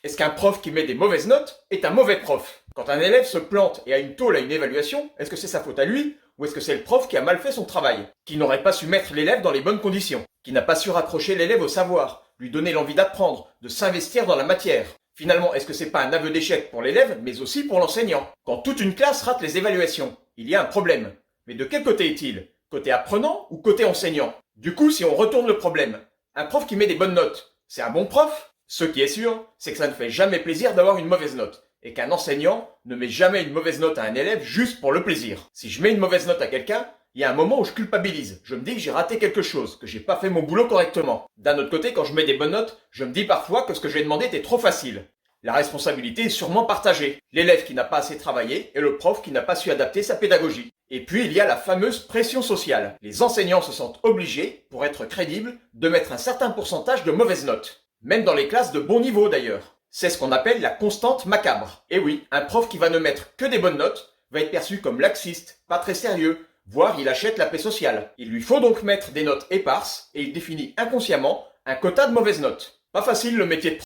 Est-ce qu'un prof qui met des mauvaises notes est un mauvais prof? Quand un élève se plante et a une tôle à une évaluation, est-ce que c'est sa faute à lui ou est-ce que c'est le prof qui a mal fait son travail? Qui n'aurait pas su mettre l'élève dans les bonnes conditions? Qui n'a pas su raccrocher l'élève au savoir, lui donner l'envie d'apprendre, de s'investir dans la matière? Finalement, est-ce que c'est pas un aveu d'échec pour l'élève, mais aussi pour l'enseignant? Quand toute une classe rate les évaluations, il y a un problème. Mais de quel côté est-il? Côté apprenant ou côté enseignant? Du coup, si on retourne le problème, un prof qui met des bonnes notes, c'est un bon prof? Ce qui est sûr, c'est que ça ne fait jamais plaisir d'avoir une mauvaise note, et qu'un enseignant ne met jamais une mauvaise note à un élève juste pour le plaisir. Si je mets une mauvaise note à quelqu'un, il y a un moment où je culpabilise. Je me dis que j'ai raté quelque chose, que j'ai pas fait mon boulot correctement. D'un autre côté, quand je mets des bonnes notes, je me dis parfois que ce que j'ai demandé était trop facile. La responsabilité est sûrement partagée. L'élève qui n'a pas assez travaillé et le prof qui n'a pas su adapter sa pédagogie. Et puis il y a la fameuse pression sociale. Les enseignants se sentent obligés, pour être crédibles, de mettre un certain pourcentage de mauvaises notes. Même dans les classes de bon niveau d'ailleurs. C'est ce qu'on appelle la constante macabre. Et oui, un prof qui va ne mettre que des bonnes notes va être perçu comme laxiste, pas très sérieux, voire il achète la paix sociale. Il lui faut donc mettre des notes éparses et il définit inconsciemment un quota de mauvaises notes. Pas facile le métier de prof.